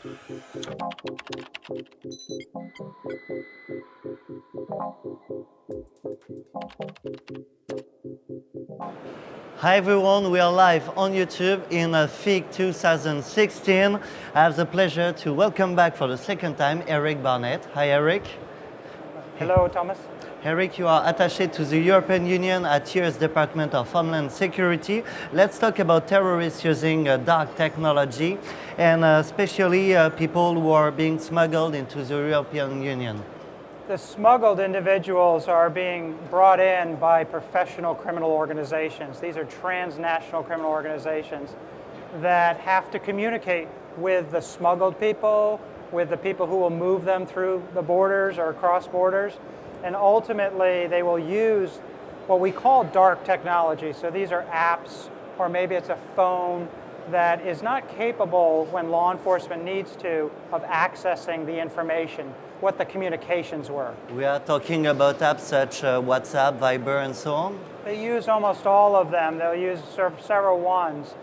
Hi everyone, we are live on YouTube in FIG 2016. I have the pleasure to welcome back for the second time Erik Barnett. Hi Erik. Hello, Thomas. Erik, you are attaché to the European Union at US Department of Homeland Security. Let's talk about terrorists using dark technology and especially people who are being smuggled into the European Union. The smuggled individuals are being brought in by professional criminal organizations. These are transnational criminal organizations that have to communicate with the smuggled people, with the people who will move them through the borders or across borders, and ultimately they will use what we call dark technology. So these are apps, or maybe it's a phone that is not capable when law enforcement needs to of accessing the information, what the communications were. We are talking about apps such WhatsApp, Viber, and so on. They use almost all of them. They'll use several ones.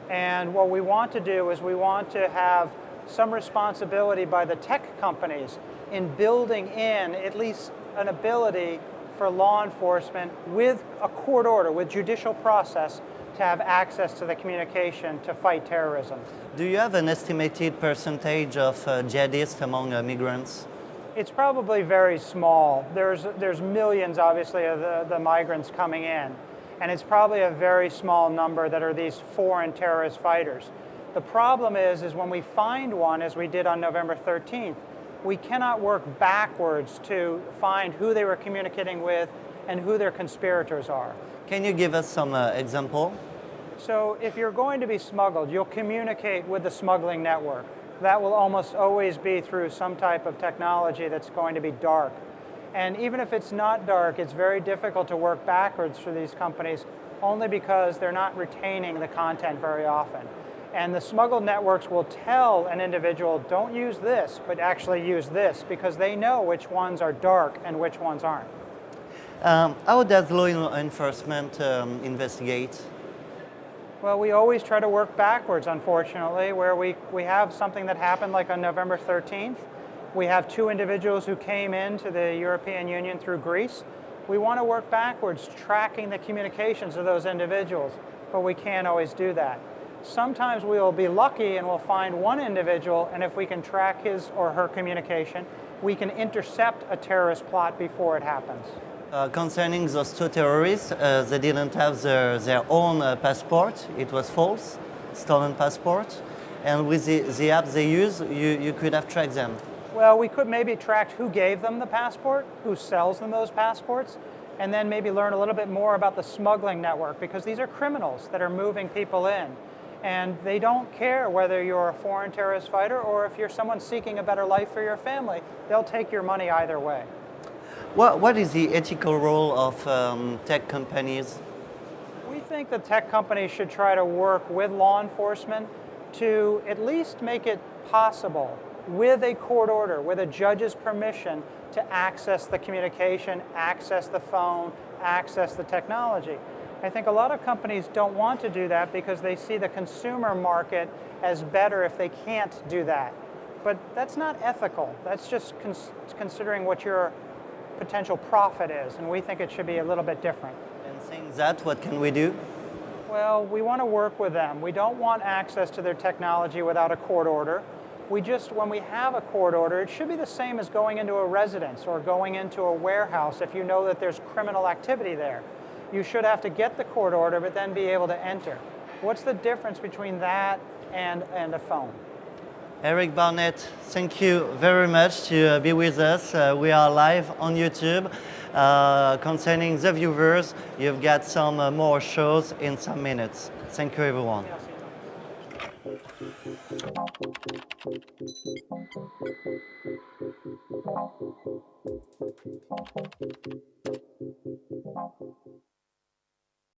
And what we want to do is we want to have some responsibility by the tech companies in building in at least an ability for law enforcement with a court order, with judicial process, to have access to the communication to fight terrorism. Do you have an estimated percentage of jihadists among migrants? It's probably very small. There's millions, obviously, of the migrants coming in, and it's probably a very small number that are these foreign terrorist fighters. The problem is when we find one, as we did on November 13th, we cannot work backwards to find who they were communicating with and who their conspirators are. Can you give us some example? So if you're going to be smuggled, you'll communicate with the smuggling network. That will almost always be through some type of technology that's going to be dark. And even if it's not dark, it's very difficult to work backwards for these companies only because they're not retaining the content very often. And the smuggled networks will tell an individual, don't use this, but actually use this, because they know which ones are dark and which ones aren't. How does law enforcement investigate? Well, we always try to work backwards, unfortunately, where we have something that happened like on November 13th. We have two individuals who came into the European Union through Greece. We want to work backwards, tracking the communications of those individuals, but we can't always do that. Sometimes we will be lucky and we'll find one individual, and if we can track his or her communication, we can intercept a terrorist plot before it happens. Concerning those two terrorists, they didn't have their own passport. It was false, stolen passport. And with the apps they use, you could have tracked them. Well, we could maybe track who gave them the passport, who sells them those passports, and then maybe learn a little bit more about the smuggling network, because these are criminals that are moving people in. And they don't care whether you're a foreign terrorist fighter or if you're someone seeking a better life for your family. They'll take your money either way. What is the ethical role of tech companies? We think the tech companies should try to work with law enforcement to at least make it possible, with a court order, with a judge's permission, to access the communication, access the phone, access the technology. I think a lot of companies don't want to do that because they see the consumer market as better if they can't do that. But that's not ethical. That's just considering what your potential profit is, and we think it should be a little bit different. And saying that, what can we do? Well, we want to work with them. We don't want access to their technology without a court order. When we have a court order, it should be the same as going into a residence or going into a warehouse if you know that there's criminal activity there. You should have to get the court order, but then be able to enter. What's the difference between that and a phone? Erik Barnett, thank you very much to be with us. We are live on YouTube. Concerning the viewers, you've got some more shows in some minutes. Thank you, everyone.